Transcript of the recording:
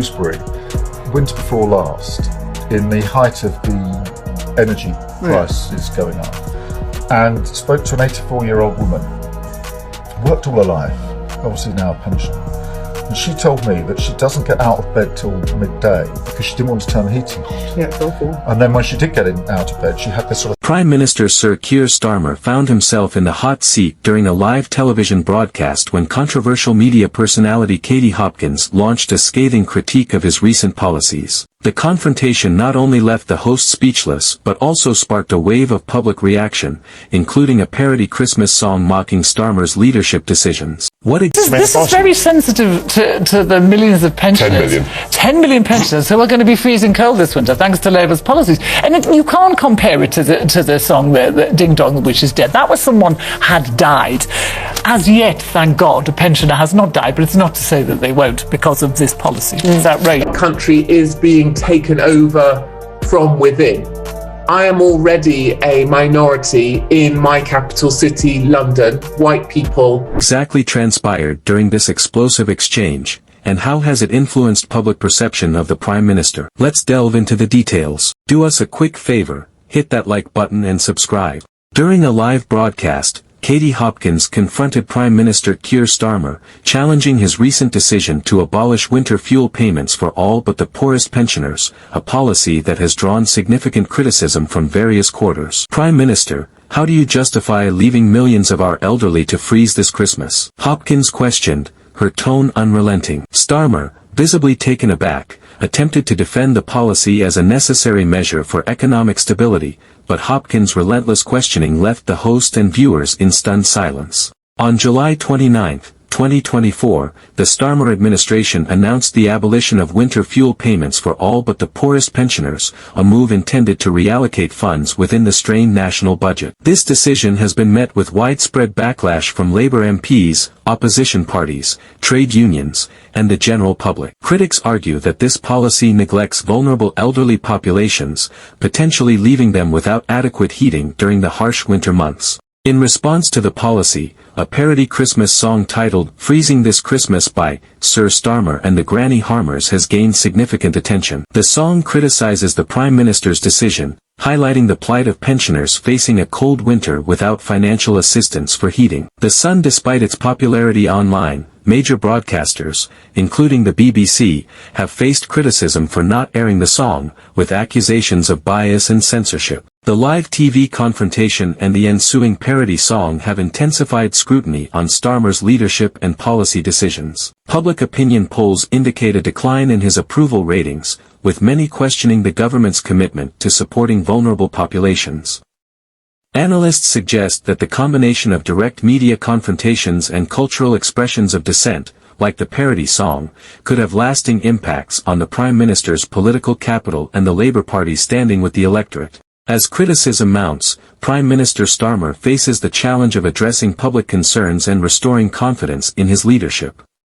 Shrewsbury, winter before last, in the height of the energy prices going up, and spoke to an 84-year-old woman, worked all her life, obviously now a pensioner, and she told me that she doesn't get out of bed till midday because she didn't want to turn the heating on. Yeah, it's awful. And then when she did get out of bed, she had this sort of... Prime Minister Sir Kier Starmer found himself in the hot seat during a live television broadcast when controversial media personality Katie Hopkins launched a scathing critique of his recent policies. The confrontation not only left the host speechless but also sparked a wave of public reaction, including a parody Christmas song mocking Starmer's leadership decisions. This is very sensitive to the millions of pensioners. 10 million pensioners who are going to be freezing cold this winter thanks to Labour's policies. And you can't compare it to the song the Ding Dong the Witch is Dead. That was someone had died. As yet, thank God, a pensioner has not died, but it's not to say that they won't because of this policy. Is that right? The country is being taken over from within. I am already a minority in my capital city, London, white people. Exactly transpired during this explosive exchange, and how has it influenced public perception of the Prime Minister? Let's delve into the details. Do us a quick favor, hit that like button and subscribe. During a live broadcast, Katie Hopkins confronted Prime Minister Kier Starmer, challenging his recent decision to abolish winter fuel payments for all but the poorest pensioners, a policy that has drawn significant criticism from various quarters. Prime Minister, how do you justify leaving millions of our elderly to freeze this Christmas? Hopkins questioned, her tone unrelenting. Starmer, visibly taken aback, attempted to defend the policy as a necessary measure for economic stability, but Hopkins' relentless questioning left the host and viewers in stunned silence. On July 29, 2024, the Starmer administration announced the abolition of winter fuel payments for all but the poorest pensioners, a move intended to reallocate funds within the strained national budget. This decision has been met with widespread backlash from Labour MPs, opposition parties, trade unions, and the general public. Critics argue that this policy neglects vulnerable elderly populations, potentially leaving them without adequate heating during the harsh winter months. In response to the policy, a parody Christmas song titled "Freezing This Christmas" by Sir Starmer and the Granny Harmers has gained significant attention. The song criticizes the Prime Minister's decision, highlighting the plight of pensioners facing a cold winter without financial assistance for heating. The Sun, despite its popularity online, major broadcasters, including the BBC, have faced criticism for not airing the song, with accusations of bias and censorship. The live TV confrontation and the ensuing parody song have intensified scrutiny on Starmer's leadership and policy decisions. Public opinion polls indicate a decline in his approval ratings, with many questioning the government's commitment to supporting vulnerable populations. Analysts suggest that the combination of direct media confrontations and cultural expressions of dissent, like the parody song, could have lasting impacts on the Prime Minister's political capital and the Labour Party's standing with the electorate. As criticism mounts, Prime Minister Starmer faces the challenge of addressing public concerns and restoring confidence in his leadership.